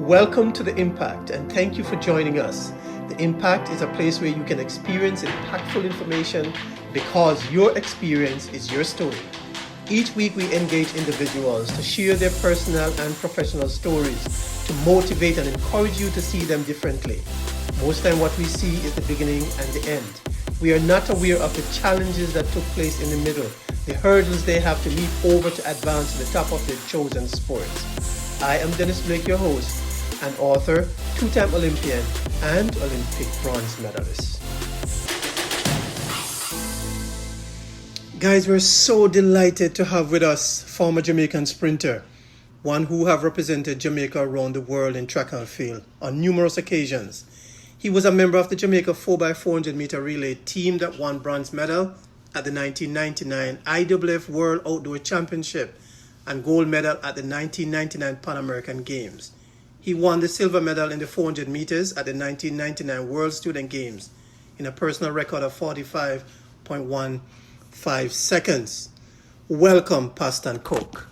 Welcome to The Impact, and thank you for joining us. The Impact is a place where you can experience impactful information because your experience is your story. Each week we engage individuals to share their personal and professional stories to motivate and encourage you to see them differently. Most time what we see is the beginning and the end. We are not aware of the challenges that took place in the middle, the hurdles they have to leap over to advance to the top of their chosen sports. I am Dennis Blake, your host, an author, two-time Olympian, and Olympic bronze medalist. Guys, we're so delighted to have with us former Jamaican sprinter, one who have represented Jamaica around the world in track and field on numerous occasions. He was a member of the Jamaica 4x400 meter relay team that won bronze medal at the 1999 IAAF World Outdoor Championship and gold medal at the 1999 Pan American Games. He won the silver medal in the 400 meters at the 1999 World Student Games in a personal record of 45.15 seconds. Welcome, Paston Coke.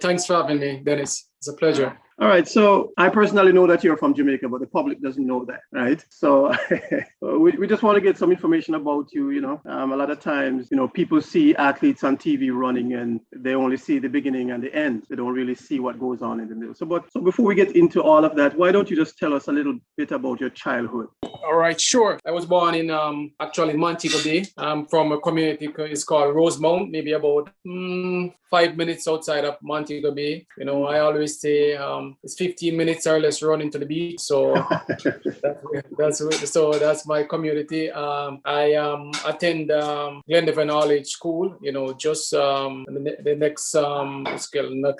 Thanks for having me, Dennis. It's a pleasure. All right, so I personally know that you're from Jamaica, but the public doesn't know that, right? So we just want to get some information about you, a lot of times, people see athletes on TV running and they only see the beginning and the end. They don't really see what goes on in the middle. So before we get into all of that, why don't you just tell us a little bit about your childhood? All right, sure. I was born in actually Montego Bay. I'm from a community, it's called Rosemount, maybe about 5 minutes outside of Montego Bay. I always say it's 15 minutes or less running to the beach. So that's my community. I attend Glendivan College School. Just the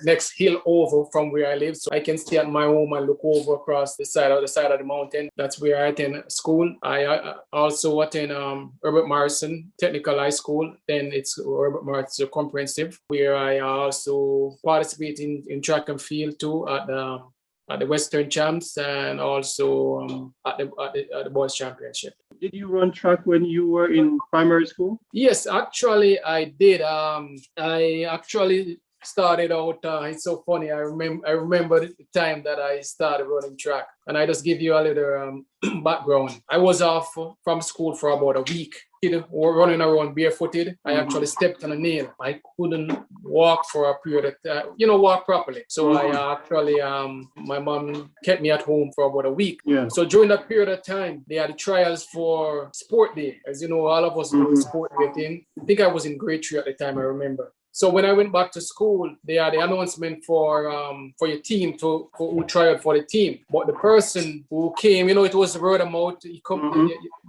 next hill over from where I live, so I can stay at my home and look over across the side of the mountain. That's where I attend school. I also attend Herbert Morrison Technical High School. Then it's Herbert Morrison Comprehensive, where I also participate in track and field too at the Western Champs and also at the Boys Championship. Did you run track when you were in primary school? Yes, actually I did. I actually started out. It's so funny. I remember the time that I started running track, and I just give you a little background. I was off from school for about a week. Running around barefooted. I actually stepped on a nail. I couldn't walk for a period of time, walk properly. So I actually, my mom kept me at home for about a week. Yeah. So during that period of time, they had the trials for sport day. As you know, all of us know the sport day thing. I think I was in grade 3 at the time, I remember. So when I went back to school, they had the announcement for your team who try out for the team. But the person who came, it was word of mouth.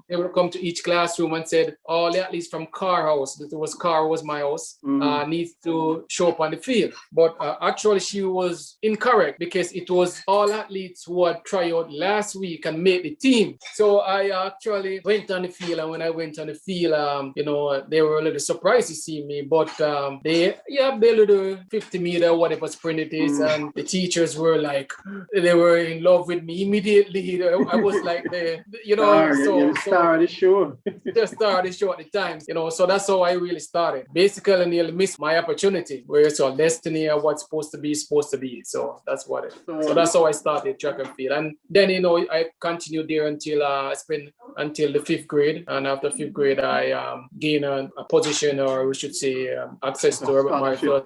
They would come to each classroom and said, all the athletes from Car House, Car was my house, needs to show up on the field. But actually she was incorrect because it was all athletes who had tried out last week and made the team. So I actually went on the field, and when I went on the field, they were a little surprised to see me, but they little 50 meter, whatever sprint it is, and the teachers were like, they were in love with me immediately. I was like star of the show. Just started the show at the time, so that's how I really started. Basically, I nearly missed my opportunity, where it's all destiny and what's supposed to be. So that's what it. So that's how I started track and field, and then I continued there until until the 5th grade, and after 5th grade, I gained a position, or we should say, access to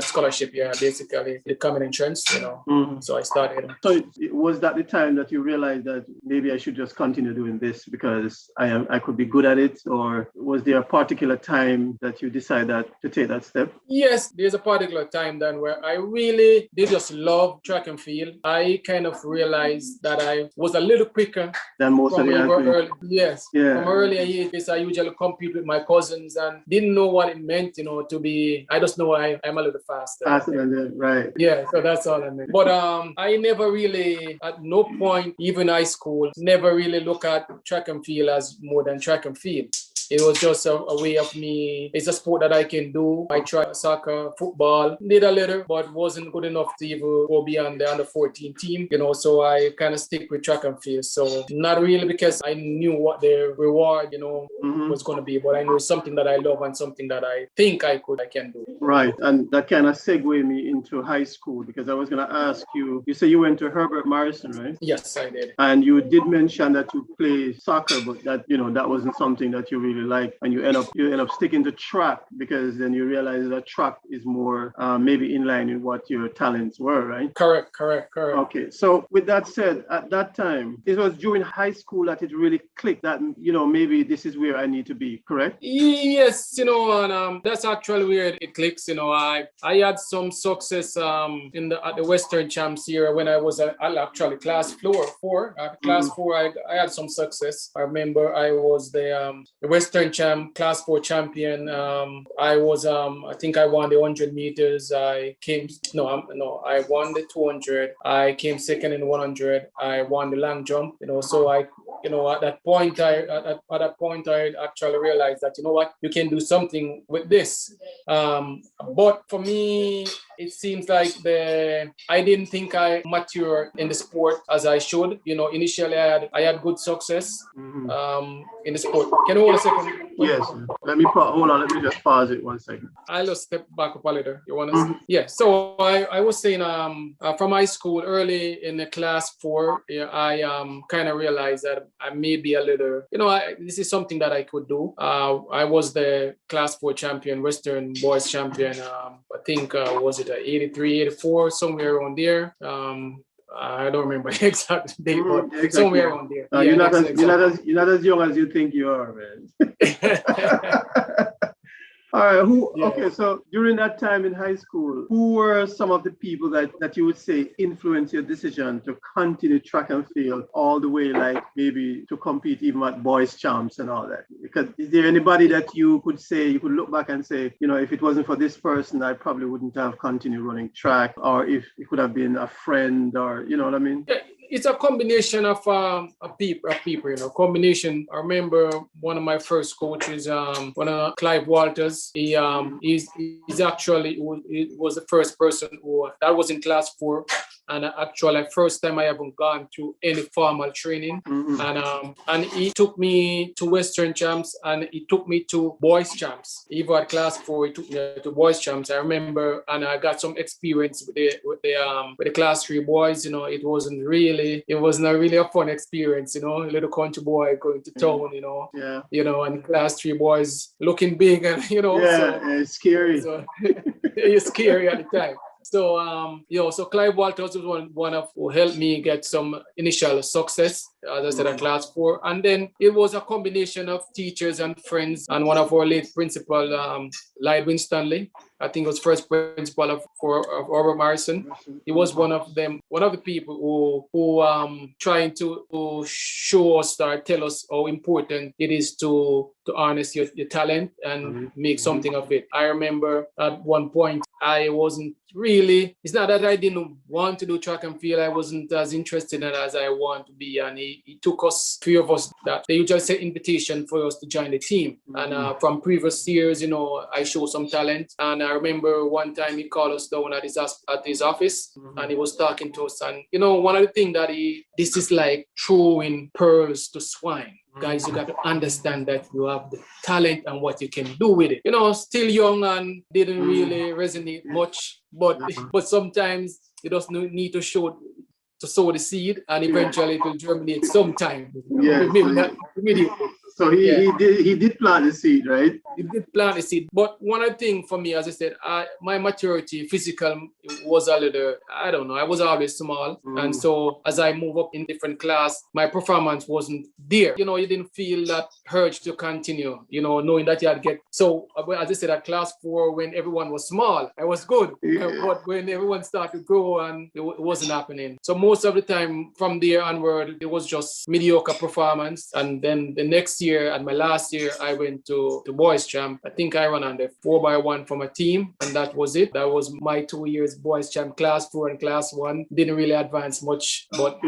scholarship. Yeah, basically the common entrance. So I started. So was that the time that you realized that maybe I should just continue doing this because I could be good at it, or was there a particular time that you decided to take that step? Yes, there's a particular time then where I really did just love track and field. I kind of realized that I was a little quicker than most of the athletes. Yes, yeah. From earlier years, I usually compete with my cousins and didn't know what it meant, to be. I just know I'm a little faster. Faster than them, right? Yeah, so that's all I meant. But I never really, at no point, even high school, never really look at track and field as more than track and field. It was just a way of me. It's a sport that I can do. I tried soccer, football, did a little, but wasn't good enough to even go beyond the under 14 team, So I kind of stick with track and field. So not really because yes, I knew what the reward, was going to be, but I know something that I love and something that I think I can do. Right. And that kind of segued me into high school, because I was going to ask you, you say you went to Herbert Morrison, right? Yes, I did. And you did mention that you play soccer, but that, that wasn't something that you really liked. And you end up sticking to track, because then you realize that track is more maybe in line with what your talents were, right? Correct. Okay. So with that said, at that time, it was during high school that it really clicked that, maybe this is where I need to be, correct? Yes, and that's actually where it clicks. I had some success at the Western Champs here when I was actually class 4. Class 4, I had some success. I remember I was the Western Champ, class 4 champion. I was I think I won the 100 meters. I won the 200. I came second in the 100. I won the long jump. So I at that point I actually realized that you can do something with this. But for me, it seems like I didn't think I matured in the sport as I should. Initially I had good success in the sport. Can you hold a second? Yes. Let me just pause it 1 second. I'll just step back up a little. You want to? Yeah. So I was saying from high school, early in the class 4, I kind of realized that I may be a little, this is something that I could do. I was the class 4 champion, Western boys champion. I think was it 83, 84, somewhere around there. I don't remember the exact date, but exactly. Somewhere around there. You're not as young as you think you are, man. All right. Okay, so during that time in high school, who were some of the people that you would say influenced your decision to continue track and field all the way, like maybe to compete even at boys champs and all that? Because is there anybody that you could look back and say, if it wasn't for this person, I probably wouldn't have continued running track, or if it could have been a friend, or you know what I mean? Yeah. It's a combination of people, combination. I remember one of my first coaches, Clive Walters. He was the first person that was in class 4. And actually, first time I haven't gone to any formal training. And he took me to Western Champs, and he took me to Boys Champs. Even at class 4, he took me to Boys Champs. I remember, and I got some experience with the class 3 boys. It wasn't a really a fun experience. A little country boy going to town. And class 3 boys looking big, and it's scary. So, it's scary at the time. So, so Clive Walters was one of who helped me get some initial success, as I said, at class 4. And then it was a combination of teachers and friends, and one of our late principal, Lydwin Stanley. I think was first principal of Herbert Morrison. He was one of the people who trying to show us or tell us how important it is to harness your talent and make something of it. I remember at one point I wasn't really, it's not that I didn't want to do track and field, I wasn't as interested in it as I want to be, and he took us, 3 of us, that they just sent invitation for us to join the team. And from previous years, I showed some talent, and I remember one time he called us down at his office, and he was talking to us, and one of the things that this is like throwing pearls to swine. Guys, you got to understand that you have the talent and what you can do with it. Still young and didn't really resonate much, but sometimes you just need to sow the seed, and eventually it will germinate sometime. Maybe not immediately. So he did plant the seed, right? He did plant the seed. But one of the things for me, as I said, my maturity, physical, was a little, I don't know, I was always small. And so as I move up in different class, my performance wasn't there. You didn't feel that urge to continue, knowing that you had get. So as I said, at class 4, when everyone was small, I was good. But when everyone started to grow, and it wasn't happening. So most of the time from there onward, it was just mediocre performance. And then the next year, and my last year, I went to Boys Champ. I think I ran on the 4x1 for my team, and that was it. That was my 2 years Boys Champ, class 4 and class 1. Didn't really advance much, but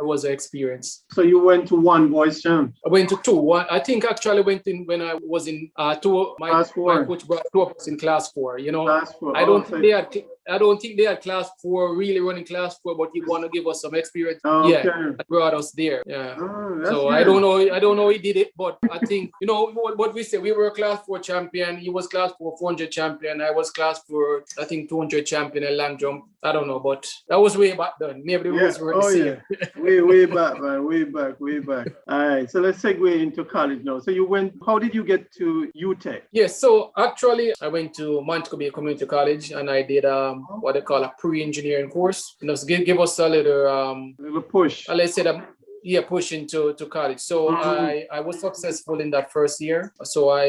was an experience. So you went to one boys champ? I went to two. One, I think actually went in when I was in two. My coach brought two of us in class 4. You know, Class 4. I don't think they had. I don't think they had class 4 really running class 4, but he want to give us some experience. Okay. Yeah, that brought us there. Yeah. Oh, So good. I don't know he did it, but I think, you know what we say, we were a class 4 champion. He was class 4 400 champion. I was class 4, I think 200 champion in long jump. I don't know, but that was way back then. Maybe the rules were the same. Yeah. way back, man. Way back. All right. So let's segue into college now. So you went. How did you get to UTEC? Yes. So actually, I went to Montego Bay Community College and I did what they call a pre-engineering course. You know, so give us a little push. Let's say that. Yeah, push into college. So I was successful in that first year. So I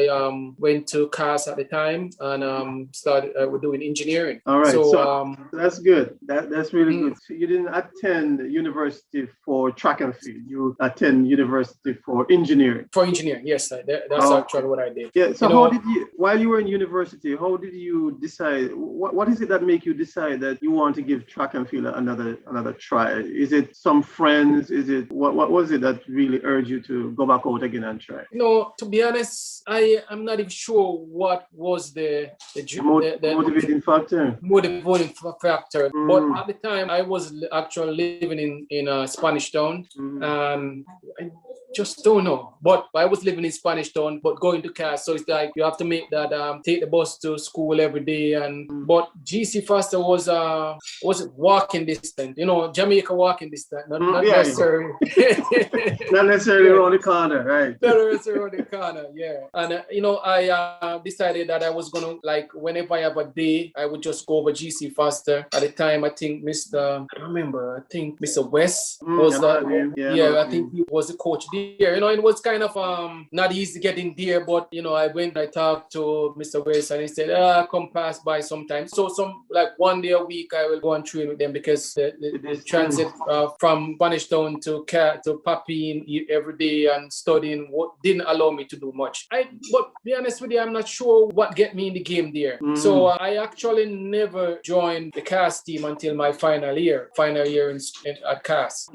went to CAS at the time and started doing engineering. All right. So that's good. That's really good. So you didn't attend university for track and field. You attend university for engineering. For engineering, yes. That's actually what I did. Yeah. So while you were in university, how did you decide? What is it that make you decide that you want to give track and field another try? Is it some friends? Is it what was it that really urged you to go back out again and try? No, to be honest, I'm not even sure what was the motivating factor. Motivating factor. But at the time, I was actually living in a Spanish town. I just don't know. But I was living in Spanish town, but going to CAS, so it's like you have to make that take the bus to school every day. But GC Foster was walking distance. You know, Jamaica walking distance, not necessarily. Not necessarily around the corner, right? Not necessarily around the corner, yeah. And you know, I decided that I was gonna, like, whenever I have a day, I would just go over GC Foster. At the time, I think Mr. West was I think he was the coach there. You know, it was kind of not easy getting there, but you know, I went, I talked to Mr. West and he said, come pass by sometime. So like one day a week I will go and train with them because the transit from Spanish Town to Papine every day and studying didn't allow me to do much. But to be honest with you, I'm not sure what get me in the game there. So I actually never joined the CAS team until my final year at CAS.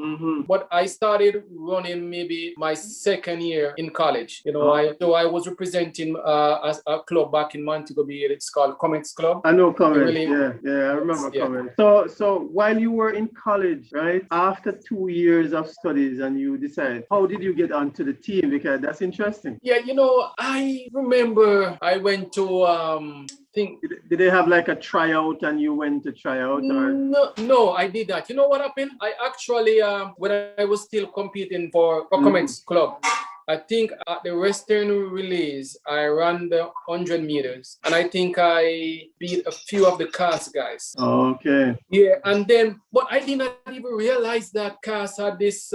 But I started running maybe my second year in college. You know, I was representing a club back in Montego Bay. It's called Comets Club. I know Comets. I remember Comets. So while you were in college, right, after 2 years of studies and you decide, how did you get onto the team? Because that's interesting. Yeah, you know, I remember I went to did they have like a tryout and you went to try out? Or? No, I did that. You know what happened? I actually, when I was still competing for Comets Club, I think at the Western release, I ran the 100 meters and I think I beat a few of the CAS guys. Okay. Yeah, and then, but I did not even realize that CAS had this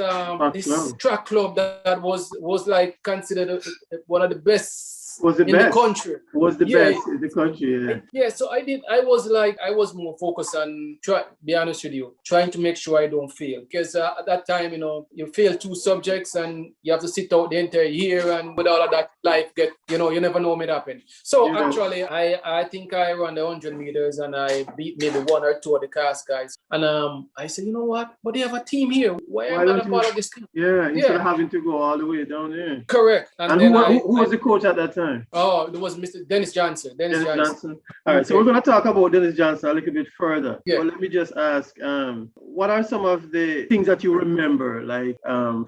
track club that was like considered one of the best in the country. Was the best in the country, yeah. So I was more focused on, be honest with you, trying to make sure I don't fail. Because at that time, you know, you fail 2 subjects and you have to sit out the entire year, and with all of that, life you never know what may happen. So actually, I think I ran the 100 meters and I beat maybe 1 or 2 of the CAS guys. And I said, you know what? But they have a team here. Why am I not a part of this team? Yeah, instead of having to go all the way down there. Correct. And who was the coach at that time? Oh, it was Mr. Dennis Johnson. Dennis Johnson. All right, so we're going to talk about Dennis Johnson a little bit further. Yeah. But let me just ask, what are some of the things that you remember, like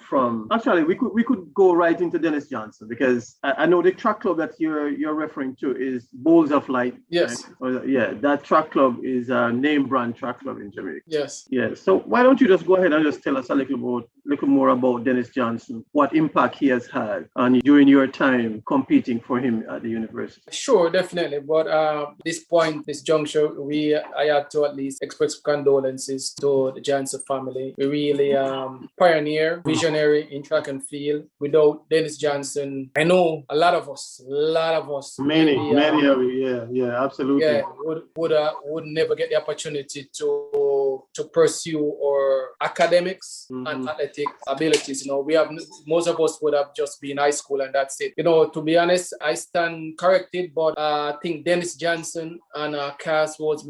from? Actually, we could go right into Dennis Johnson because I know the track club that you're referring to is Bowls of Light. Yes. Right? Yeah, that track club is a name brand track club in Jamaica. Yes. Yeah. So why don't you just go ahead and just tell us a little more about Dennis Johnson, what impact he has had on during your time competing for him at the university? Sure, definitely. But this juncture, I had to at least express condolences to the Johnson family. We really pioneer, visionary in track and field. Without Dennis Johnson, I know a lot of us, many of you, yeah, absolutely, would never get the opportunity to to pursue our academics and athletic abilities. We have, most of us would have just been high school and that's it. To be honest, I stand corrected, but I think Dennis Johnson and CAS was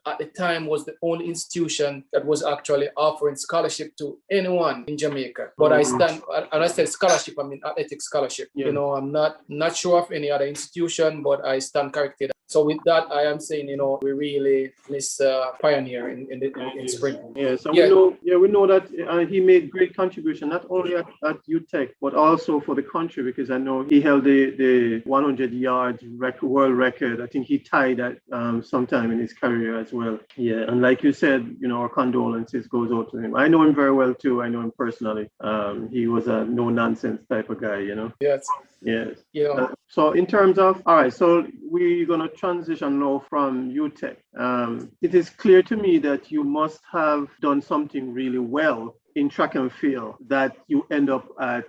at the time was the only institution that was actually offering scholarship to anyone in Jamaica. But I stand, and I said scholarship, I mean athletic scholarship. Yeah. I'm not sure of any other institution, but I stand corrected. So with that, I am saying, we really miss pioneer in sprinting. Yeah, so we know that he made great contribution, not only at UTEC, but also for the country, because I know he held the 100 yards world record. I think he tied that sometime in his career as well. Yeah, and like you said, our condolences goes out to him. I know him very well too. I know him personally. He was a no-nonsense type of guy, Yes. Yes. Yeah. So in terms of, all right, so we're going to transition now from UTEC. It is clear to me that you must have done something really well in track and field that you end up at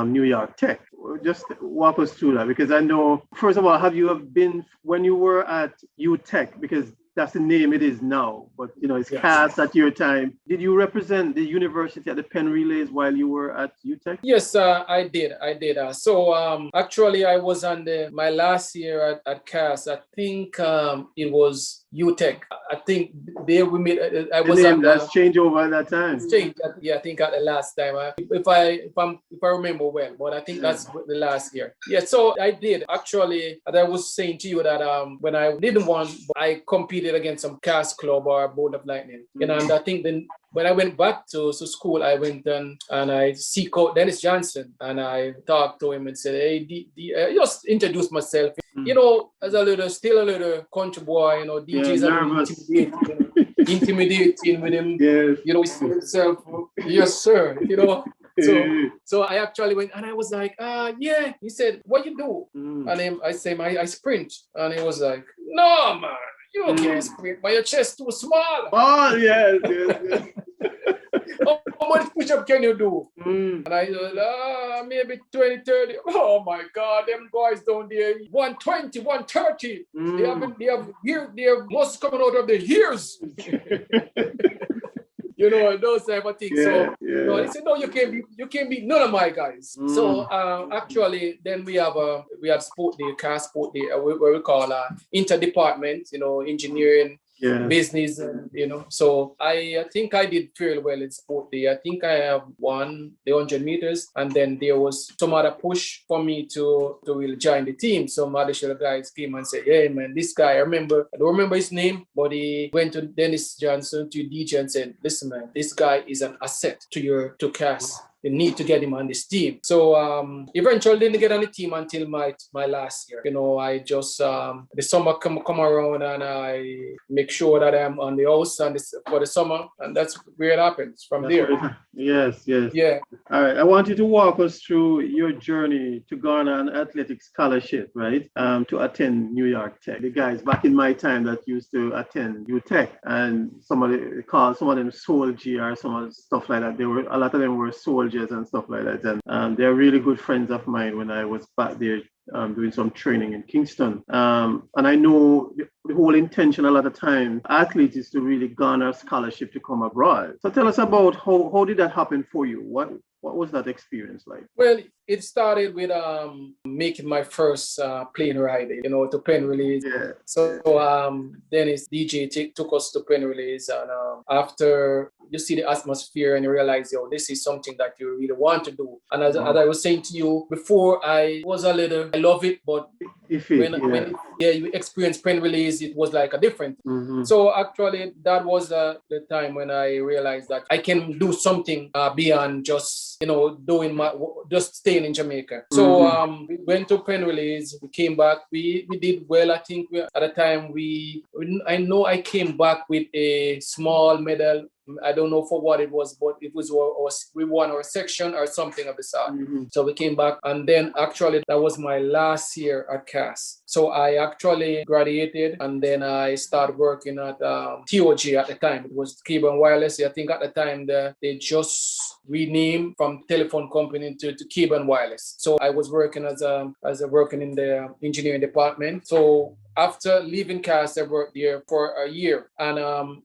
New York Tech. Just walk us through that, because I know, first of all, have you been, when you were at UTEC, because that's the name it is now, but it's CAS at your time. Did you represent the university at the Penn Relays while you were at UTEC? Yes, I did. So actually, I was on my last year at CAS. I think it was UTEC. I think there we made. I was the name on that's changed over at that time. Changed. Yeah, I think at the last time. If I remember well, but I think that's the last year. Yeah. So I did actually. As I was saying to you that when I didn't want, I competed against some CAS club or Bolt of Lightning. And I think then when I went back to school, I went and I seek out Dennis Johnson and I talked to him and said, hey, I just introduced myself. As still a little country boy, DJs are intimidating with him. Yes. He said himself, yes, sir. So I actually went and I was like, yeah. He said, what you do? And then I say, I sprint. And he was like, no, man. You can't sprint, but your chest too small. Oh, yes. How much push-up can you do? And I said, maybe 20, 30. Oh my God, them guys down there, 120, 130. They have muscles coming out of their ears. Those type of things. They said, no, you can't beat none of my guys. So actually, then we have sport day, car sport day, where we call interdepartment, engineering, business, So I think I did fairly well in sport day. I think I have won the 100 meters, and then there was some other push for me to really join the team. Some additional guys came and said, hey man, this guy, I don't remember his name, but he went to Dennis Johnson, to DJ, and said, listen man, this guy is an asset to CAS. You need to get him on this team. So eventually didn't get on the team until my last year. I just the summer come around and I make sure that I'm on the house for the summer, and that's where it happens from there. Yes. Yeah. All right. I want you to walk us through your journey to garner an athletic scholarship, right? To attend New York Tech. The guys back in my time that used to attend UTech, and some of them soldier or some of stuff like that. A lot of them were soldiers and stuff like that, and they're really good friends of mine when I was back there doing some training in Kingston, and I know the whole intention a lot of times athletes is to really garner a scholarship to come abroad. So tell us about how did that happen for you? What was that experience like? Well, it started with making my first plane ride, to Penn Relays. Yeah. So Dennis DJ took us to Penn Relays, and after you see the atmosphere and you realize, this is something that you really want to do. And as I was saying to you before, I love it, but when you experience Penn Relays, it was like a different. So actually, that was the time when I realized that I can do something beyond just just staying in Jamaica. So we went to Penn Relays, we came back, we did well. I think at the time I know I came back with a small medal. I don't know for what it was, but it was we won our section or something of the sort. So we came back, and then actually that was my last year at CAS. So I actually graduated, and then I started working at TOG at the time. It was Cable and Wireless. I think at the time they just renamed from telephone company to Cable and Wireless. So I was working working in the engineering department. So after leaving CAS, I worked there for a year. And,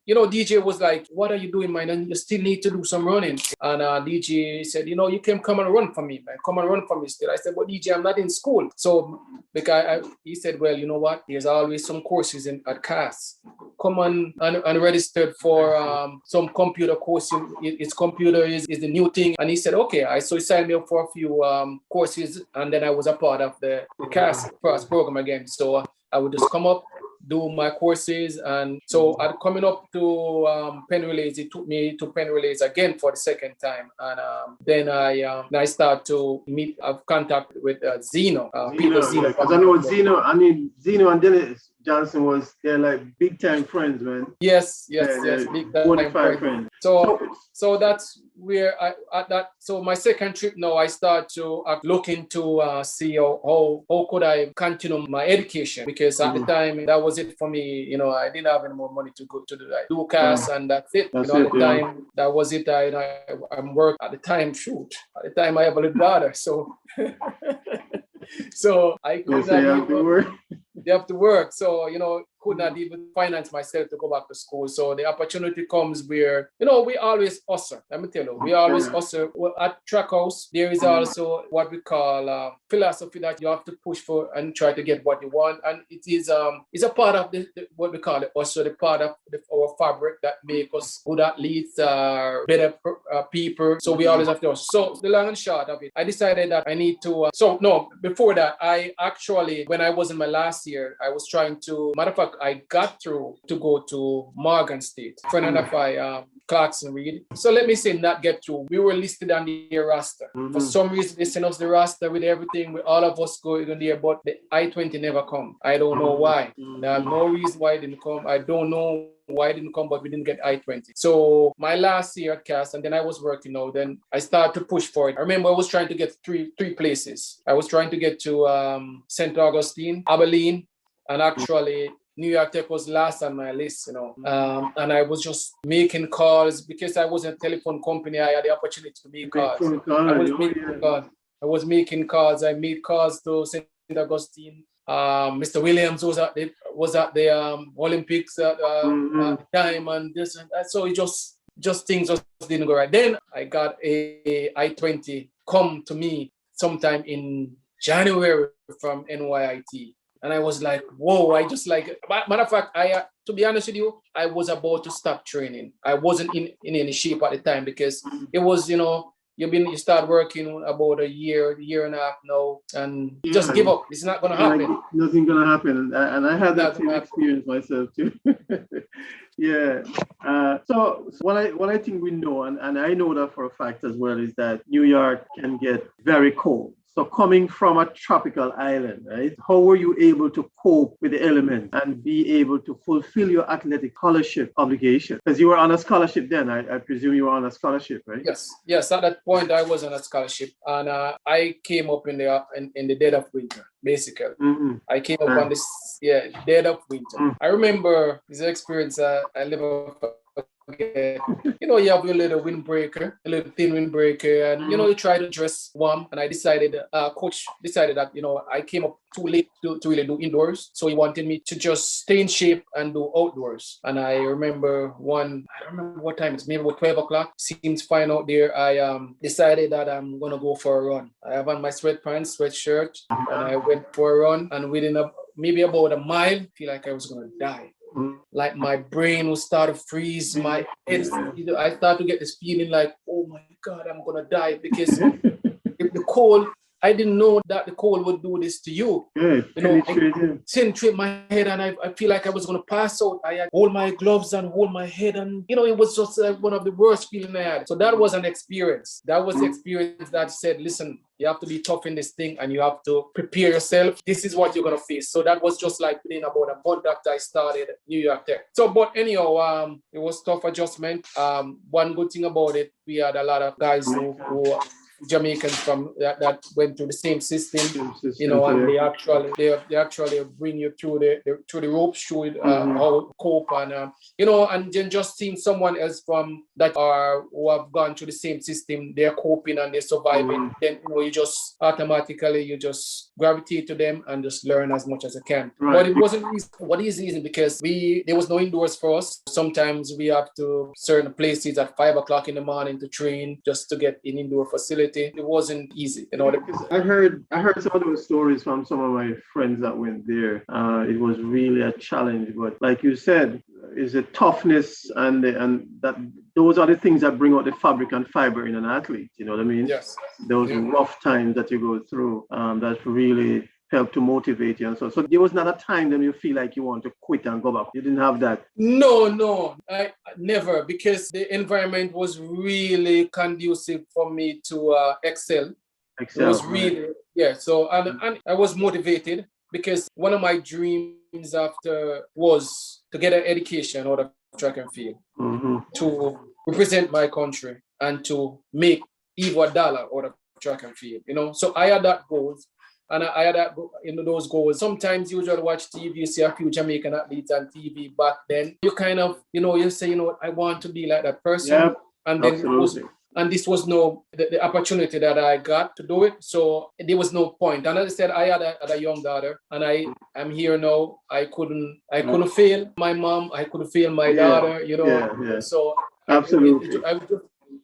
DJ was like, what are you doing, man? And you still need to do some running. And DJ said, you can come and run for me, man. Come and run for me still. I said, well, DJ, I'm not in school. So because he said, well, you know what? There's always some courses at CAS. Come on and registered for some computer course. It's computer is the new thing. And he said, okay. So he signed me up for a few courses. And then I was a part of the CAS first program again. So I would just come up, do my courses. And so coming up to Penn Relays, it took me to Penn Relays again for the second time. And then I start to have contact with Zeno. Peter Zeno. Because I know Zeno and Dennis Johnson they're like big time friends, man. Yes, big time friends. So that's where so my second trip now, I start to look into see how could I continue my education, because at the time that was it for me. I didn't have any more money to go to do CAS, and that's it. At the time that was it. I'm work at the time. At the time I have a little daughter, so so I could not you have to work. So, could not even finance myself to go back to school. So the opportunity comes where, we always hustle. Let me tell you, we always hustle. Well, at Track House, there is also what we call philosophy that you have to push for and try to get what you want. And it is it's a part of what we call it also the part of our fabric that make us good athletes, better people. So we always have to hustle. So the long and short of it, I decided that I need to, before that, I actually, when I was in my last year, I was trying to, matter of fact, I got through to go to Morgan State. Friend of mine, Clarkson Reed. So let me say not get through. We were listed on the roster. For some reason, they sent us the roster with everything, with all of us going in there, but the I-20 never come. I don't know why. There's no reason why it didn't come. I don't know why it didn't come, but we didn't get I-20. So my last year at CAS, and then I was working now, then I started to push for it. I remember I was trying to get three places. I was trying to get to St. Augustine, Abilene, and actually New York Tech was last on my list, and I was just making calls because I was in a telephone company. I had the opportunity to make calls. I was making calls. I made calls to St. Augustine. Mr. Williams was at the Olympics at the time, and this and that. So it just things just didn't go right. Then I got a I-20 come to me sometime in January from NYIT. And I was like, whoa, matter of fact, to be honest with you, I was about to stop training. I wasn't in any shape at the time because it was, you start working about a year and a half now, and just give up. It's not going to happen. Nothing going to happen. And I had that same experience myself too. Yeah. So what I think we know, and I know that for a fact as well, is that New York can get very cold. So coming from a tropical island, right? How were you able to cope with the elements and be able to fulfill your athletic scholarship obligation? Because you were on a scholarship then. I presume you were on a scholarship, right? Yes. At that point, I was on a scholarship, and I came up in the dead of winter, basically. I came up on this dead of winter. I remember this experience. I never forget. You have your little windbreaker, a little thin windbreaker, and you try to dress warm. And I decided, coach decided that I came up too late to really do indoors, so he wanted me to just stay in shape and do outdoors. And I remember I don't remember what time it's, maybe about 12 o'clock. Seems fine out there. I decided that I'm gonna go for a run. I have on my sweatpants, sweatshirt, and I went for a run. And within maybe about a mile, I feel like I was gonna die. Like my brain will start to freeze, my head, I start to get this feeling like, oh my God, I'm gonna die, because if the cold, I didn't know that the cold would do this to you. Penetrate my head, and I feel like I was gonna pass out. I had hold my gloves and hold my head, and it was just one of the worst feelings I had. So that was an experience. That was the experience that said, listen, you have to be tough in this thing, and you have to prepare yourself. This is what you're gonna face. So that was just like within about a month after I started New York Tech. So, but anyhow, it was tough adjustment. One good thing about it, we had a lot of guys who Jamaicans from that went through the same system, you know, so and they actually bring you through the ropes, show you how to cope, and you know, and then just seeing someone else from that who have gone through the same system, they're coping and they're surviving. Then you know, you just automatically just gravitate to them and just learn as much as you can. Right. But it wasn't easy. What is easy because there was no indoors for us. Sometimes we have to certain places at 5 o'clock in the morning to train just to get an indoor facility. It wasn't easy, you know. I heard some of those stories from some of my friends that went there. It was really a challenge, but like you said, is the toughness and that those are the things that bring out the fabric and fiber in an athlete. You know what I mean? Yes. Those rough times that you go through, that really help to motivate you. And so there was not a time then you feel like you want to quit and go back. You didn't have that. No, I never, because the environment was really conducive for me to excel. It was really, So, and I was motivated because one of my dreams after was to get an education out of track and field, to represent my country and to make even a dollar out of track and field, you know. So I had that goals. And I had that, those goals. Sometimes you usually watch TV, you see a few Jamaican athletes on TV back then. You kind of, you say, I want to be like that person. Yeah, and then absolutely. this was the opportunity that I got to do it. So there was no point. And as I said, I had a young daughter, and I'm here now. I couldn't fail my mom. I couldn't fail my daughter, Yeah. So absolutely.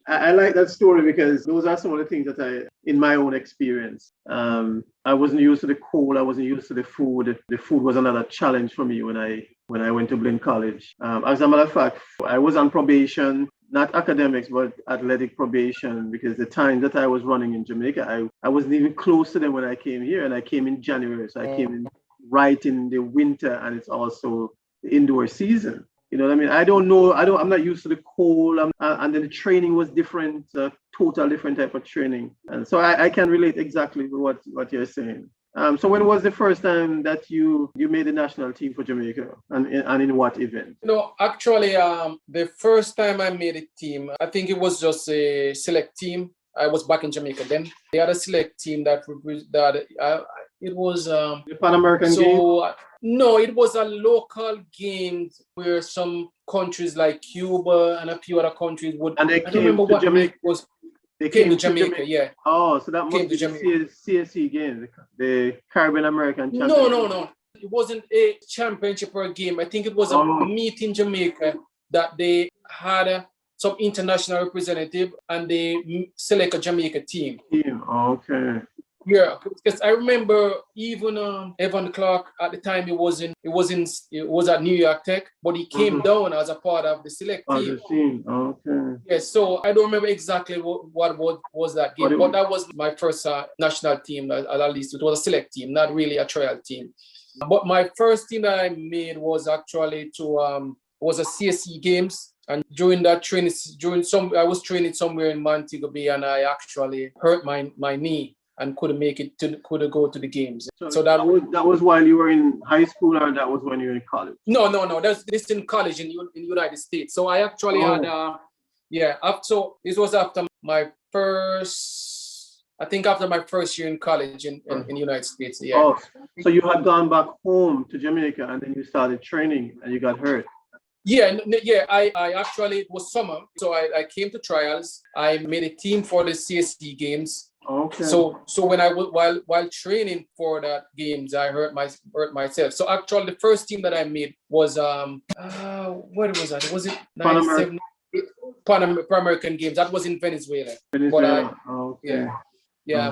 I like that story because those are some of the things that in my own experience, I wasn't used to the cold. I wasn't used to the food. The food was another challenge for me when I went to Blinn College. As a matter of fact, I was on probation, not academics, but athletic probation, because the time that I was running in Jamaica, I wasn't even close to them when I came here, and I came in January. So I came in right in the winter, and it's also the indoor season. You know what I mean? I'm not used to the cold. And then the training was different, total different type of training. And so I can relate exactly with what you're saying. So when was the first time that you made the national team for Jamaica, and in what event? Actually, the first time I made a team, I think it was just a select team. I was back in Jamaica then. They had a select team it was the Pan American game. No, it was a local game where some countries like Cuba and a few other countries would. And they I don't remember what Jamaica. Was. They came to Jamaica, yeah. Oh, so that must be the CSC game, the Caribbean American Championship. No. It wasn't a championship or a game. I think it was a meet in Jamaica that they had some international representative and they select a Jamaica team. Okay. Yeah, because I remember even Evan Clark at the time it was at New York Tech, but he came down as a part of the select team. Okay. Yeah, so I don't remember exactly what was that game, but that was my first national team. At least it was a select team, not really a trial team. But my first team that I made was actually was a CSE games. And during that training, I was training somewhere in Montego Bay, and I actually hurt my knee and couldn't make it couldn't go to the games. So that was while you were in high school, or that was when you were in college? No. This in college in the United States. So I actually had so this was after my first year in college in the United States. Yeah. Oh, so you had gone back home to Jamaica and then you started training and you got hurt. Yeah. I actually, it was summer, so I came to trials. I made a team for the CSD games. Okay. So when I was while training for that games, I hurt myself. So actually, the first team that I made was what was that? Was it Pan American Games? That was in Venezuela. But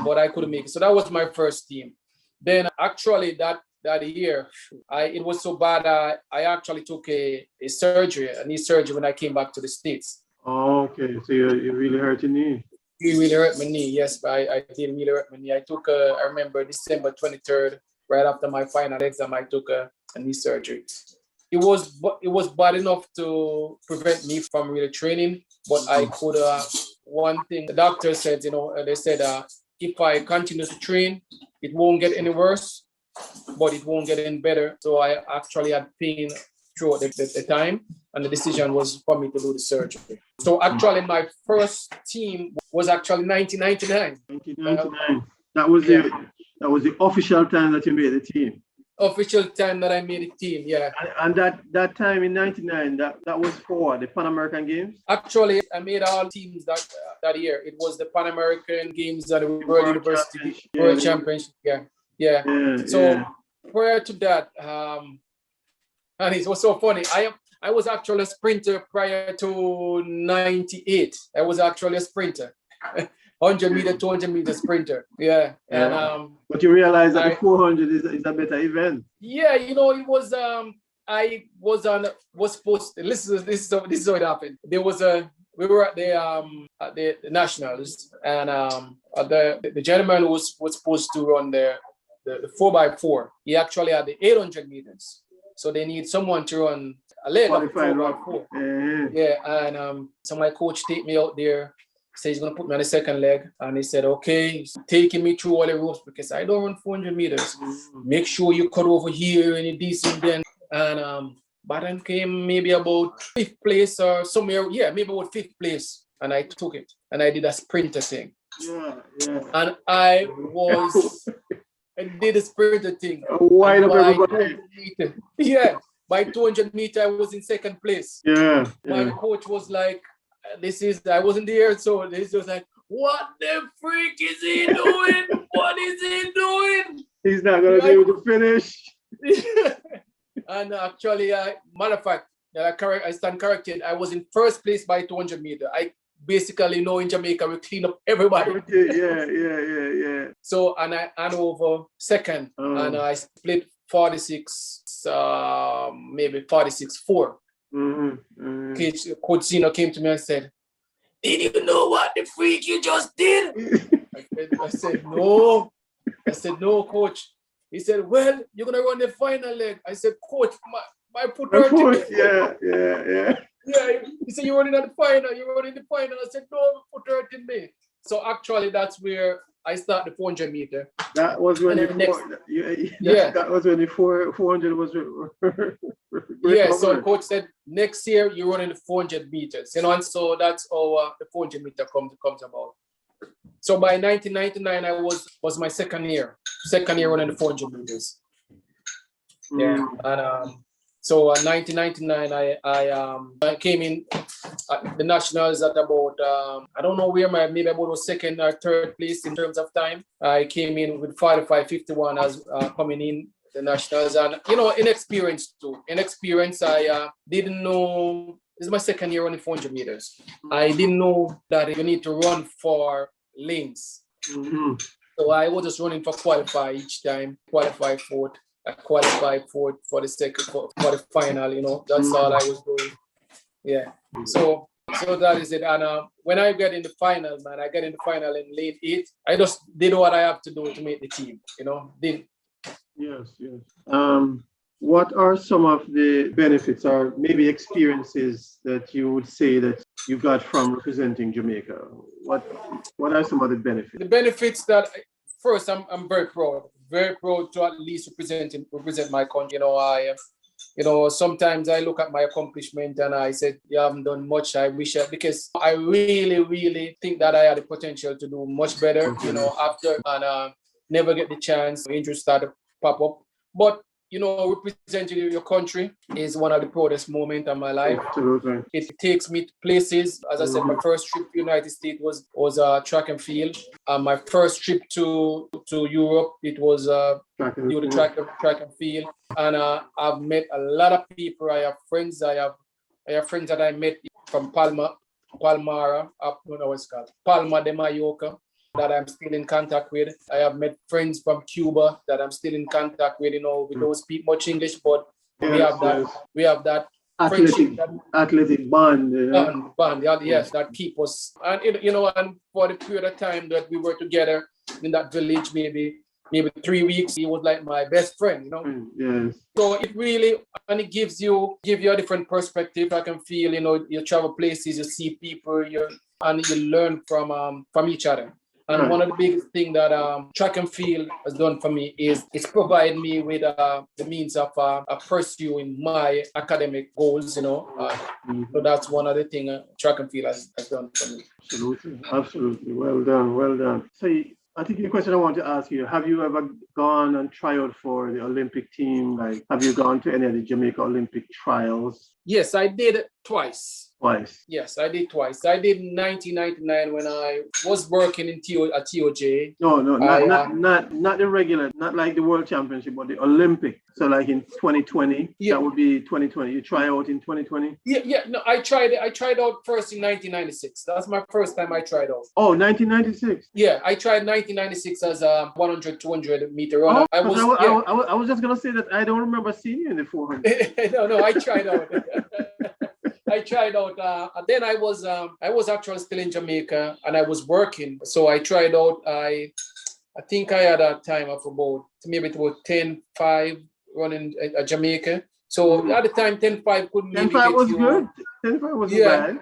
but I couldn't make it. So that was my first team. Then actually that year, it was so bad. I actually took a knee surgery when I came back to the States. Oh, okay. So you really hurt your knee. It really hurt my knee. Yes, I did really hurt my knee. I took I remember December 23rd, right after my final exam, I took a knee surgery. It was bad enough to prevent me from really training, but I could. One thing the doctor said, they said if I continue to train, it won't get any worse, but it won't get any better. So I actually had pain throughout the time, and the decision was for me to do the surgery. So actually, my first team was actually 1999. 1999. That was the official time that you made the team. Official time that I made the team, yeah. And that time in '99, that was for the Pan American Games. Actually, I made all teams that year. It was the Pan American Games and the World University World Championship. Yeah. So prior to that, and it was so funny. I was actually a sprinter prior to '98. I was actually a sprinter. 100 meter, 200 meter sprinter. Yeah. And but you realize that the 400 is a better event. Yeah, it was I was supposed to, this is how it happened. We were at the nationals, and the gentleman who was supposed to run the 4x4. He actually had the 800 meters. So they need someone to run a leg of 4x4. Yeah, and so my coach take me out there. Said he's gonna put me on the second leg, and he said, okay, he's taking me through all the ropes because I don't run 400 meters. Make sure you cut over here and you decent then. And but then came maybe about 5th place or somewhere, maybe about 5th place, and I took it and I did a sprinter thing. And I did a sprinter thing. Wide up everybody. By 200 meters, I was in 2nd place. My coach was like, I wasn't there, so this was like, what the freak is he doing? What is he doing? He's not gonna be able to finish. And actually, matter of fact, I stand corrected. I was in 1st place by 200 meters. I basically know in Jamaica we clean up everybody. Yeah. So and I ran over 2nd, and I split 46, maybe 46-4. Coach Zeno came to me and said, did you know what the freak you just did? I said, no. I said, no, coach. He said, well, you're going to run the final leg. I said, coach, my foot hurting. Yeah. He said, you're running at the final. You're running the final. I said, no, my foot hurting me. So actually, that's where I start the 400 meter. That was when that was when the 400 was. So coach said next year you're running the 400 meters, and so that's how the 400 meter comes about. So by 1999, I was my second year running the 400 meters. Yeah, and so 1999, I came in the nationals at about I don't know where maybe about 2nd or 3rd place in terms of time. I came in with 45:51 as coming in the nationals, and inexperience too. Inexperience, I didn't know. This is my 2nd year running 400 meters. I didn't know that you need to run for lanes. So I was just running for qualify each time, qualify 4th. I qualified for the second for the final. That's all I was doing. Yeah. So that is it. And when I get in the final, man, I get in the final in late 8. I just did what I have to do to make the team. Yes. What are some of the benefits or maybe experiences that you would say that you got from representing Jamaica? What are some of the benefits? The benefits that first, I'm very proud. Very proud to at least represent my country. Sometimes I look at my accomplishment and I said, you haven't done much. I wish because I really, really think that I had the potential to do much better, after and never get the chance. Injuries started to pop up. But representing your country is one of the proudest moments of my life. Absolutely. It takes me to places. As I said, my first trip to the United States was track and field. My first trip to Europe, it was track and field. And I've met a lot of people. I have friends. I have friends that I met from Palma de Mallorca, that I'm still in contact with. I have met friends from Cuba that I'm still in contact with. We don't speak much English, but we have that athletic bond. Yes, that keep us. And and for the period of time that we were together in that village, maybe 3 weeks, he was like my best friend. Yes. So it really, and it gives you a different perspective. I can feel, you travel places, you see people, and you learn from each other. And one of the biggest things that track and field has done for me is it's provided me with the means of pursuing my academic goals, So that's one of the things track and field has done for me. Absolutely. Well done. So I think the question I want to ask you, have you ever gone and tried out for the Olympic team? Like, have you gone to any of the Jamaica Olympic trials? Yes, I did twice. Twice? Yes, I did twice. I did in 1999 when I was working at TOJ. No, not the regular, not like the World Championship, but the Olympic. So like in 2020, that would be 2020. You try out in 2020? No, I tried out first in 1996. That's my first time I tried out. Oh, 1996? Yeah, I tried 1996 as a 100, 200 meter runner. I was just going to say that I don't remember seeing you in the 400. No, I tried out. And then I was actually still in Jamaica and I was working. So I tried out, I think I had a time of about 10.5 running at Jamaica. So at the time, 10.5 couldn't maybe 10.5 was good. 10.5 wasn't bad.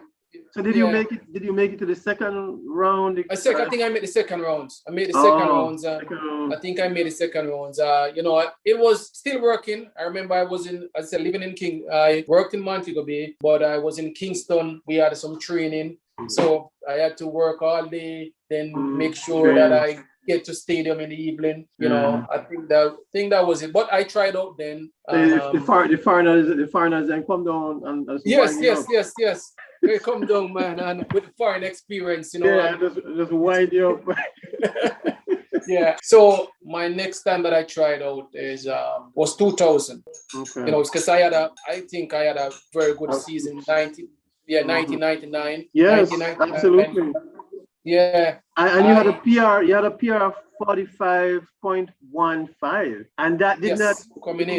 So did you make it? Did you make it to the second round? I think I made the second rounds. I think I made the second rounds. It was still working. I remember I was living in King. I worked in Montego Bay, but I was in Kingston. We had some training, so I had to work all day, then make sure that I get to stadium in the evening. I think that was it. But I tried out then. The foreigners then come down and yes. They come down, man, and with foreign experience, just wind you up. Yeah. So my next time that I tried out was 2000. Okay. Because I think I had a very good season. 1999. Yes, absolutely. Yeah. And you had a PR. You had a PR of 45.15, and that did not going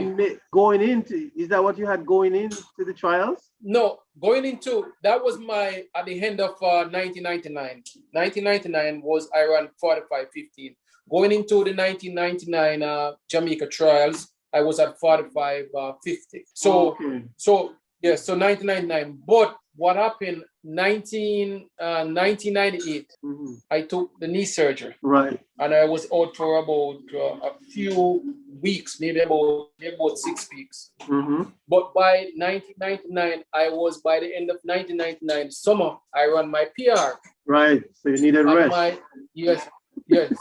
into. Is that what you had going into the trials? No, going into that was at the end of 1999. 1999 was I ran 45.15. Going into the 1999 Jamaica trials, I was at 45.50. So 1999. But what happened? 1998, I took the knee surgery. Right. And I was out for about a few weeks, maybe about 6 weeks. But by 1999, by the end of 1999 summer, I ran my PR. Right. So you needed rest. Yes.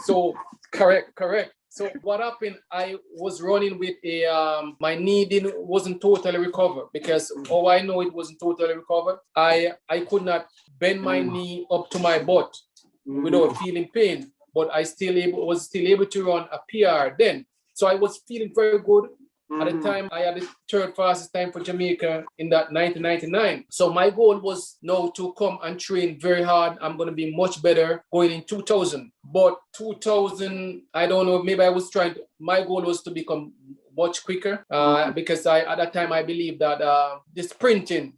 So correct. So what happened? I was running with my knee wasn't totally recovered, because I know it wasn't totally recovered. I could not bend my knee up to my butt without feeling pain, but I was still able to run a PR then. So I was feeling very good. At the time, I had the third fastest time for Jamaica in that 1999. So my goal was now to come and train very hard. I'm going to be much better going in 2000. But 2000, I don't know, maybe my goal was to become much quicker because at that time I believed that the sprinting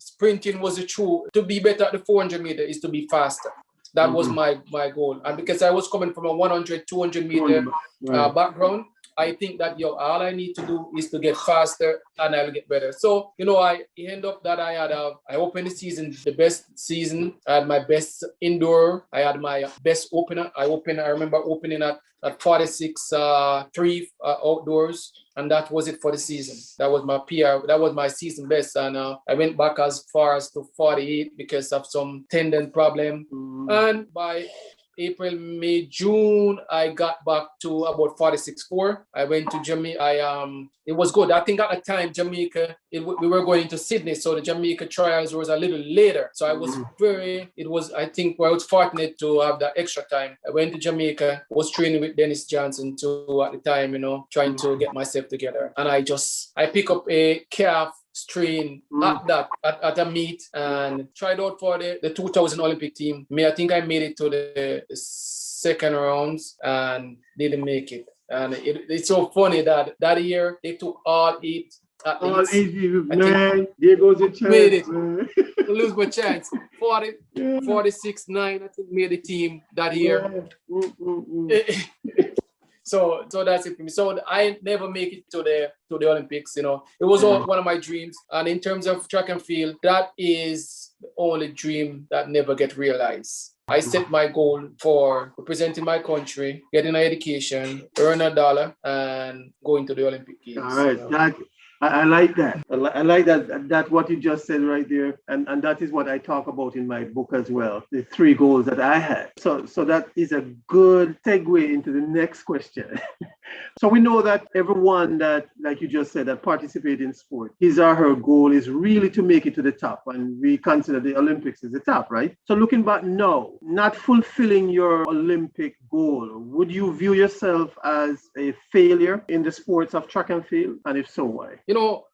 was to be better at the 400 meter is to be faster. That was my goal. And because I was coming from a 100, 200 meter background, I think that all I need to do is to get faster and I'll get better. So, I end up that I opened the season, the best season. I had my best indoor. I had my best opener. I remember opening at 46.3 outdoors. And that was it for the season. That was my PR. That was my season best. And I went back as far as to 48 because of some tendon problem. And by April, May, June, I got back to about 46.4. I went to Jamaica. It was good. I think at the time, Jamaica, we were going to Sydney. So the Jamaica trials was a little later. So I was I was fortunate to have that extra time. I went to Jamaica, was training with Dennis Johnson too at the time, trying to get myself together. And I pick up a calf strain at a meet and tried out for the 2000 Olympic team. I think I made it to the second rounds and didn't make it. And it's so funny that year they took all 8 athletes. Man, there goes your chance. Made it. Lose my chance. 46.9, I think made the team that year. So that's it for me. So I never make it to the Olympics. It was one of my dreams. And in terms of track and field, that is the only dream that never get realized. I set my goal for representing my country, getting an education, earn $1, and going to the Olympic Games. All right, I like that. I like that what you just said right there, and that is what I talk about in my book as well. The 3 goals that I had. So that is a good segue into the next question. So we know that everyone that, like you just said, that participate in sport, his or her goal is really to make it to the top, and we consider the Olympics as the top, right? So looking back now, not fulfilling your Olympic goal, would you view yourself as a failure in the sports of track and field? And if so, why?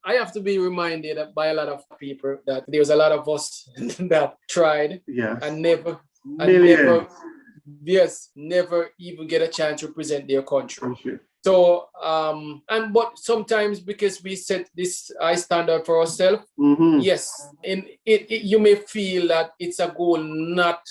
I have to be reminded by a lot of people that there's a lot of us that tried and never even get a chance to represent their country. Sure. So, but sometimes because we set this high standard for ourselves, yes, and you may feel that it's a goal not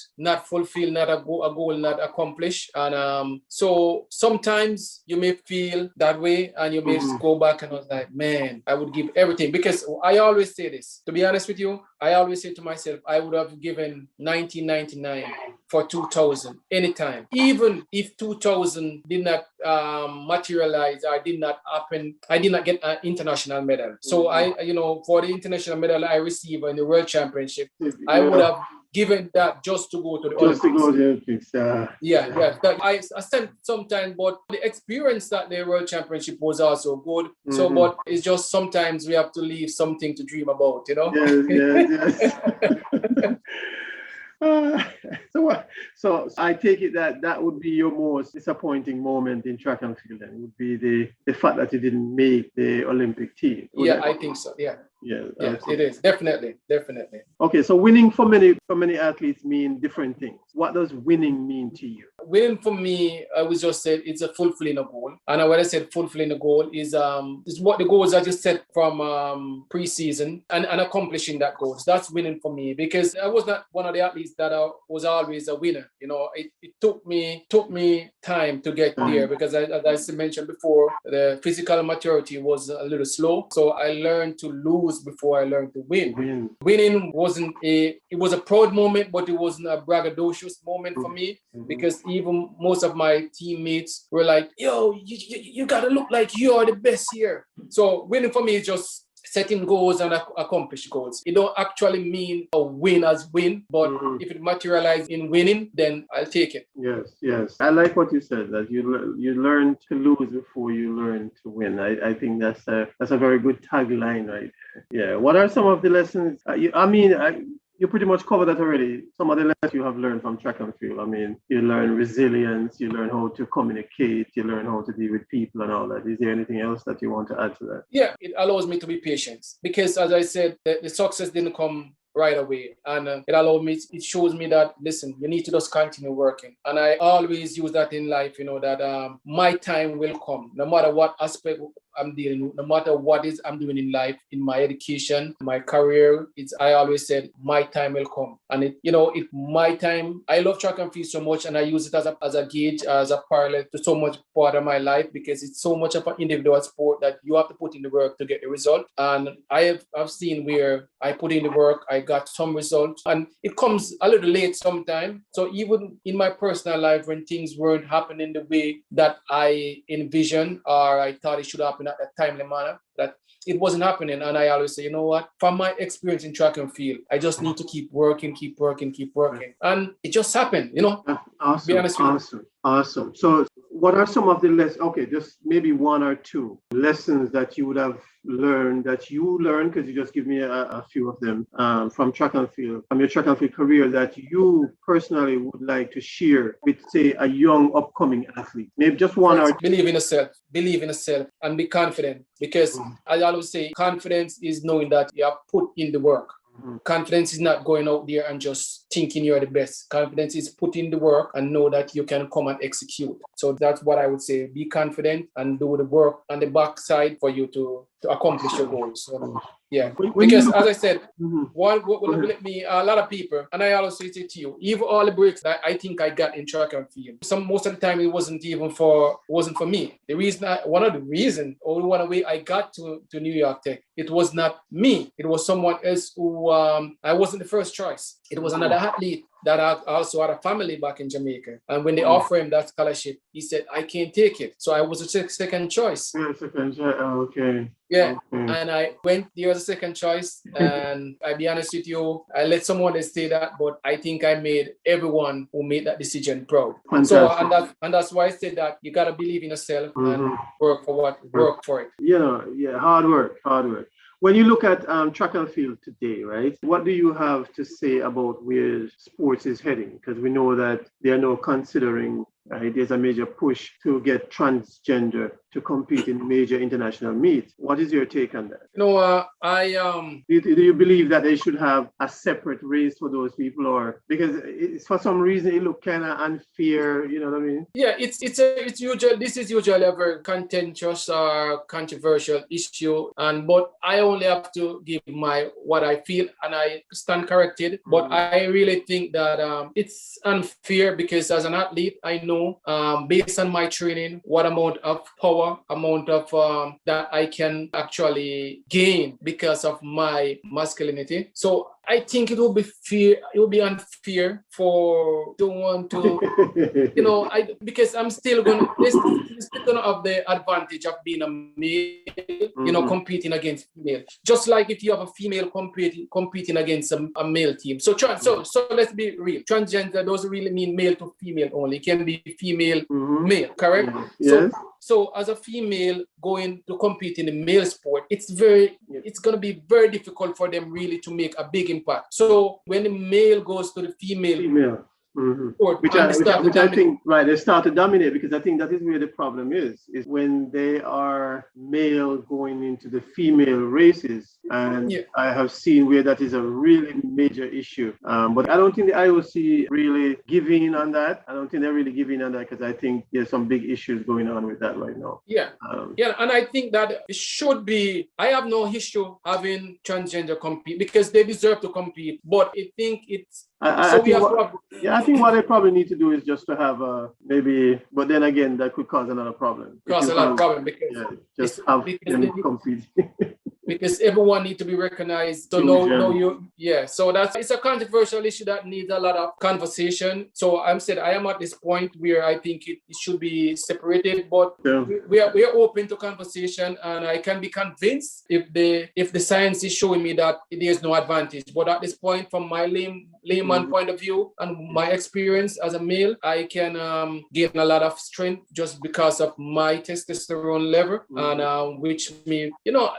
fulfilled, not a goal not accomplished, and so sometimes you may feel that way, and you may go back and I was like, man, I would give everything, because I always say this. To be honest with you, I always say to myself, I would have given 1999 for 2000 anytime, even if 2000 did not materialize or did not happen. I did not get an international medal. So for the international medal I received in the World Championship, I would have given that just to go to the Olympics. Just to go to the Olympics, I spent some time, but the experience that the World Championship was also good. So, but it's just sometimes we have to leave something to dream about, Yes. So I take it that would be your most disappointing moment in track and field, and would be the fact that you didn't make the Olympic team. I think so. Yeah, it is definitely. Okay, so winning for many athletes mean different things. What does winning mean to you? Winning for me, I was just said it's a fulfilling a goal, and when I said fulfilling a goal is what the goals I just set from pre-season and accomplishing that goals. That's winning for me, because I was not one of the athletes that was always a winner. It took me time to get there, because as I mentioned before, the physical maturity was a little slow. So I learned to lose before I learned to win. Winning it was a proud moment, but it wasn't a braggadocious moment for me, because even most of my teammates were like, yo, you gotta look like you are the best here. So winning for me is just setting goals and accomplish goals. It don't actually mean a win as win, but if it materializes in winning, then I'll take it. Yes. I like what you said, that you learn to lose before you learn to win. I think that's a very good tagline right there. Yeah. What are some of the lessons? You pretty much covered that already. Some of the lessons you have learned from track and field. You learn resilience, you learn how to communicate, you learn how to deal with people and all that. Is there anything else that you want to add to that? Yeah, it allows me to be patient, because as I said, the success didn't come right away, and it shows me that, listen, you need to just continue working. And I always use that in life, that my time will come, no matter what aspect I'm dealing with, no matter what is I'm doing in life, in my education, my career. I always said my time will come, and my time. I love track and field so much, and I use it as a gauge, as a parallel to so much part of my life, because it's so much of an individual sport that you have to put in the work to get the result. And I've seen where I put in the work, I got some results, and it comes a little late sometimes. So even in my personal life, when things weren't happening the way that I envisioned or I thought it should happen at a timely manner, that it wasn't happening. And I always say, you know what, from my experience in track and field, I just need to keep working. And it just happened, Awesome. Be honest with you. Awesome. So what are some of the lessons? Okay, just maybe one or two lessons that you would have learned, because you just give me a few of them from track and field, from your track and field career, that you personally would like to share with, say, a young upcoming athlete. Maybe just one or two. Believe in yourself and be confident, because I always say confidence is knowing that you have put in the work. Confidence is not going out there and just thinking you're the best. Confidence is put in the work and know that you can come and execute. So that's what I would say. Be confident and do the work on the backside for you to accomplish your goals. So, yeah, because as I said, what will let me, a lot of people, and I also say to you, even all the breaks that I think I got in track and field, most of the time it wasn't for me. One of the reasons, or one of the way I got to New York Tech, it was not me. It was someone else who I wasn't the first choice. It was another athlete that also had a family back in Jamaica. And when they offered him that scholarship, he said, I can't take it. So I was a second choice. Yeah, second choice. Oh, okay. Yeah. Okay. And I went there as a second choice. And I'll be honest with you, I let someone else say that, but I think I made everyone who made that decision proud. Fantastic. So, and that's why I said that you got to believe in yourself and work for it. Hard work. When you look at track and field today, right, what do you have to say about where sports is heading? Because we know that they are now considering there's a major push to get transgender to compete in major international meets. What is your take on that? Do you believe that they should have a separate race for those people, or because it's for some reason it look kind of unfair? You know what I mean? Yeah, this is usually a very contentious or controversial issue, but I only have to give what I feel, and I stand corrected. But I really think that it's unfair because as an athlete, I know based on my training, what amount of power, that I can actually gain because of my masculinity. So I think it will be fair. It will be unfair for someone to, because I'm still gonna have the advantage of being a male, competing against female. Just like if you have a female competing against a male team. So let's be real. Transgender doesn't really mean male to female only. It can be female, male, correct? Yes. So as a female going to compete in the male sport, it's going to be very difficult for them really to make a big impact. So when the male goes to the female sport, which I think, right, they start to dominate, because I think that is where the problem is when they are male going into the female races. And I have seen where that is a really major issue. But I don't think the IOC really giving in on that. I don't think they're really giving in on that, because I think there's some big issues going on with that right now. And I think that it should be, I have no issue having transgender compete because they deserve to compete. But I think it's, I think what they probably need to do is just to have maybe, but then again, that could cause another problem. Because them compete. Because everyone needs to be recognized. So so it's a controversial issue that needs a lot of conversation. So I am at this point where I think it should be separated, but we are open to conversation, and I can be convinced if the science is showing me that there's no advantage. But at this point, from my layman point of view and my experience as a male, I can gain a lot of strength just because of my testosterone level, and which means,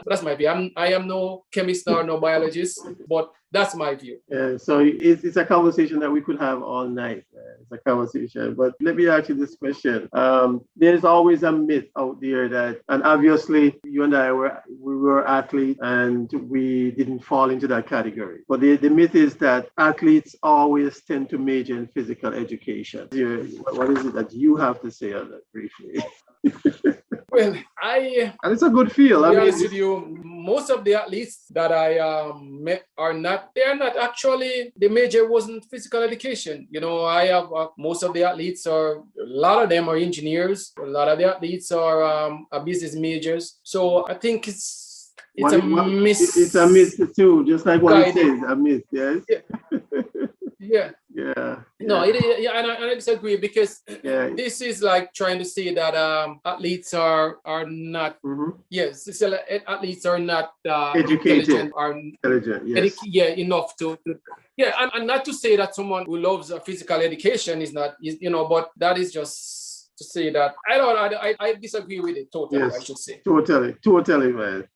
that's my view. I am no chemist or no biologist, but that's my view. Yeah, so it's a conversation that we could have all night. It's a conversation. But let me ask you this question. There's always a myth out there that, and obviously you and I were athletes and we didn't fall into that category. But the myth is that athletes always tend to major in physical education. What is it that you have to say on that briefly? Well, and it's a good feel. To be honest with you, most of the athletes that I met they're not actually, the major wasn't physical education. I have most of the athletes a lot of them are engineers. A lot of the athletes are business majors. So I think it's a myth. It's a myth too, just like what it says, a myth, yes? Yeah. No, and I disagree, because this is like trying to say that athletes are not. Yes, athletes are not educated or intelligent. Yes. Enough to. And not to say that someone who loves physical education is not. But that is just to say that I disagree with it totally. Yes, I should say totally, man.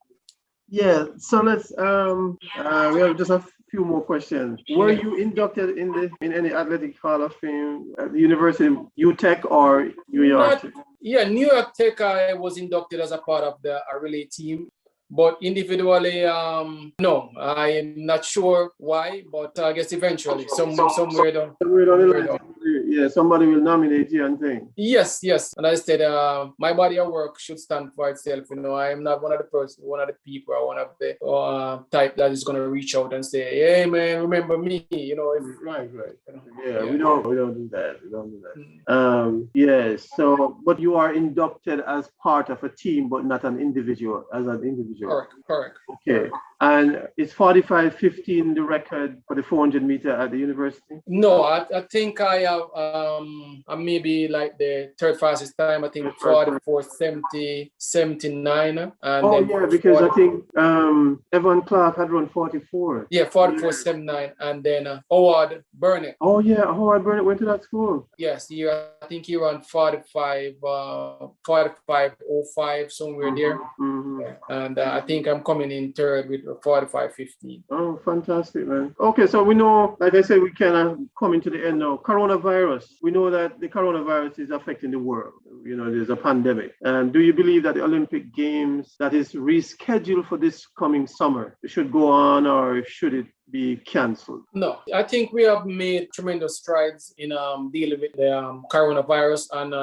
Yeah. So let's we have just a few more questions. Were you inducted in any athletic hall of fame at the University of UTech or New York? New York Tech. I was inducted as a part of the relay team. But individually, no, I'm not sure why, but I guess eventually, somewhere down. Somewhere down the line, yeah, somebody will nominate you and things. Yes, yes. And I said, my body of work should stand for itself. You know, I am not one of the people, or one of the type that is going to reach out and say, hey, man, remember me. You know, right. You know, yeah, we don't do that. We don't do that. Yes. So, but you are inducted as part of a team, but not an individual, as an individual. Correct. Okay. And is 45:15 the record for the 400 meter at the university? No, I think I have I'm maybe like the third fastest time. I think 44:70:79. And yeah, because I think Evan Clark had run 44. Yeah, 44:79, and then Howard Burnett. Oh yeah, Howard Burnett went to that school. Yes, I think he ran 45:05 somewhere there. Yeah. And I think I'm coming in third with 45:15. Oh, fantastic, man. Okay, so we know, like I said, we kind of coming to the end now. Coronavirus. We know that the coronavirus is affecting the world. You know, there's a pandemic. Do you believe that the Olympic Games that is rescheduled for this coming summer should go on, or should it be cancelled? No, I think we have made tremendous strides in dealing with the coronavirus, and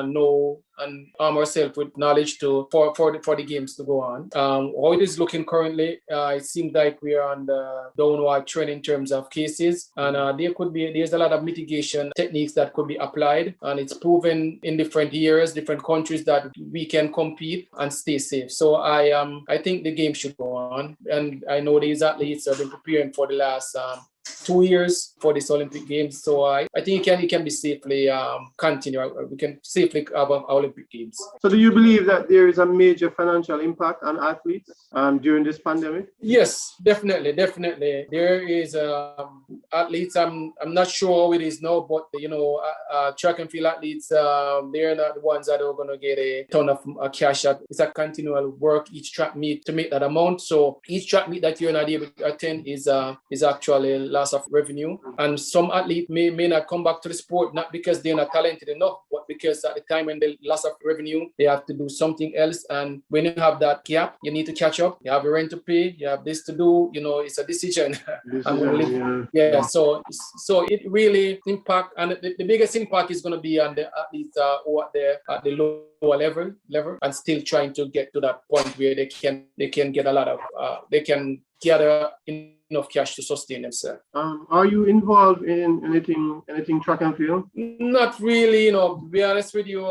arm ourselves with knowledge for the games to go on. How it is looking currently, it seems like we are on the downward trend in terms of cases, and there's a lot of mitigation techniques that could be applied, and it's proven in different years, different countries, that we can compete and stay safe. So I think the game should go on, and I know these athletes have been preparing for the last 2 years for this Olympic Games. So I think it can be safely continue. We can safely have our Olympic Games. So do you believe that there is a major financial impact on athletes during this pandemic? Yes, definitely. There is athletes. I'm not sure how it is now, but you know, track and field athletes, they're not the ones that are going to get a ton of cash. It's a continual work each track meet to make that amount. So each track meet that you're not able to attend is actually loss of revenue, and some athletes may not come back to the sport, not because they're not talented enough, but because at the time when they loss of revenue, they have to do something else. And when you have that gap, you need to catch up. You have a rent to pay, you have this to do, you know, it's a decision. So it really impact, and the biggest impact is going to be on the athletes who are there at the lower level and still trying to get to that point where they can get a lot of they can gather enough cash to sustain themselves. Are you involved in anything track and field? Not really, you know, to be honest with you.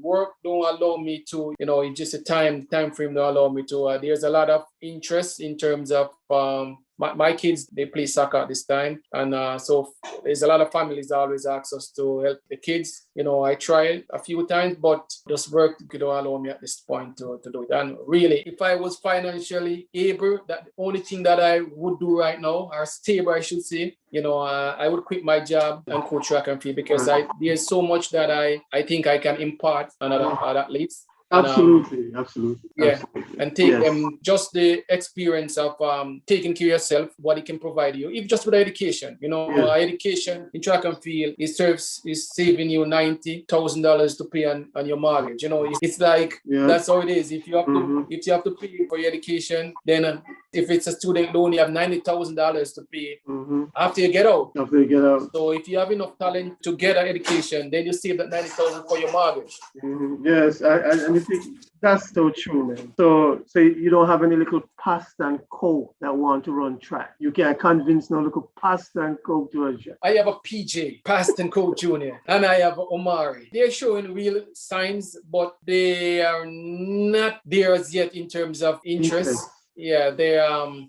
Work don't allow me to, you know, it's just a time frame don't allow me to. There's a lot of interest in terms of my kids, they play soccer at this time, and so there's a lot of families that always ask us to help the kids. You know, I tried a few times, but just work could allow me at this point to do it. And really, if I was financially able, that the only thing that I would do right now, or stable, I should say, you know, I would quit my job and coach track and field, because there's so much that I think I can impart on other athletes. Absolutely. Yeah, and take just the experience of taking care of yourself, what it can provide you, even just with education. You know, education in track and field is saving you $90,000 to pay on your mortgage. You know, it's like that's how it is. If you have to pay for your education, then if it's a student loan, you have $90,000 to pay after you get out. So if you have enough talent to get an education, then you save that $90,000 for your mortgage. Yes, and you think that's so true, man. So you don't have any little pastor and coke that want to run track. You can't convince no little pastor and coke to run track. I have a PJ, Pastor and Coke Jr., and I have Omari. They're showing real signs, but they are not there as yet in terms of interest. Yeah, they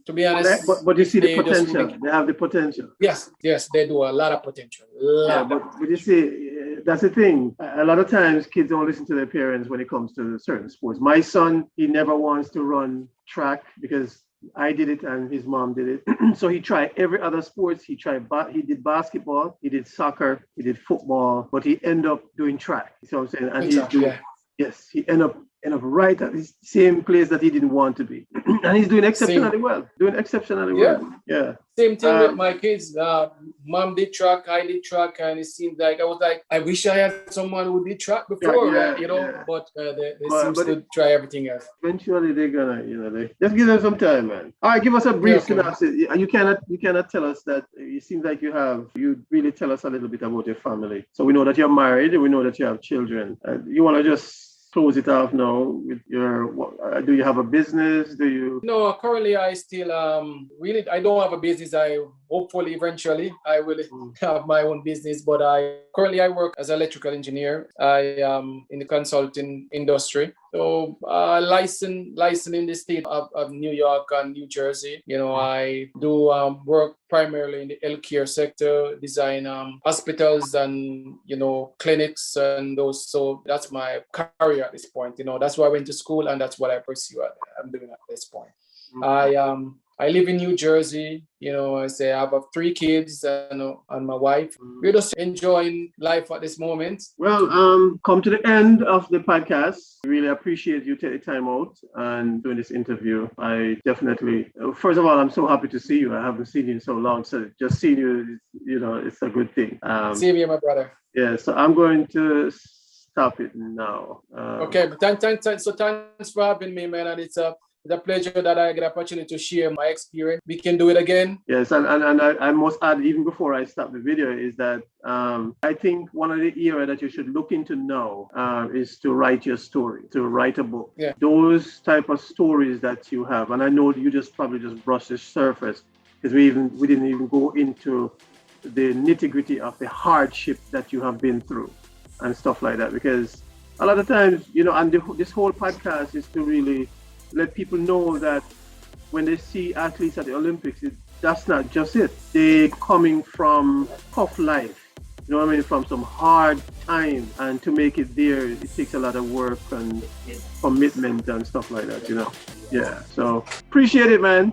to be honest. But you see the potential. They have the potential. Yes, they do a lot of potential. But you see, that's the thing. A lot of times kids don't listen to their parents when it comes to certain sports. My son, he never wants to run track because I did it and his mom did it. So he tried every other sports. He did basketball, he did soccer, he did football, but he ended up doing track. You know what I'm saying? And he ended up end up right at the same place that he didn't want to be. And he's doing exceptionally well. Yeah. Same thing with my kids. Mom did track, I did track, and it seemed like I was like, I wish I had someone who did track before, but they seem to try everything else. Eventually they're gonna, just give them some time, man. All right, give us a brief synopsis. You cannot tell us that. It seems like you really tell us a little bit about your family. So we know that you're married, and we know that you have children. You want to just close it off now with do you have a business? No, currently I still I don't have a business. Hopefully eventually I will have my own business, but currently I work as an electrical engineer. I am in the consulting industry. So licensed in the state of New York and New Jersey. I do work primarily in the healthcare sector, design hospitals and clinics and those. So that's my career at this point. That's why I went to school and that's what I pursue. I'm doing at this point. I live in New Jersey. I say I have 3 kids and my wife. We're just enjoying life at this moment. Well, come to the end of the podcast. Really appreciate you taking time out and doing this interview. I definitely, first of all, I'm so happy to see you. I haven't seen you in so long, so just seeing you, it's a good thing. Same here, my brother. Yeah, so I'm going to stop it now. Okay, but thanks for having me, man, and it's a pleasure that I get an opportunity to share my experience. We can do it again. Yes, and I must add, even before I stop the video, is that I think one of the areas that you should look into now is to write your story, to write a book. Yeah. Those type of stories that you have, and I know you probably just brushed the surface, because we didn't even go into the nitty-gritty of the hardship that you have been through and stuff like that, because a lot of times, and this whole podcast is to really let people know that when they see athletes at the Olympics, that's not just it. They're coming from tough life, from some hard time, and to make it there, it takes a lot of work and commitment and stuff like that, Yeah, so appreciate it, man.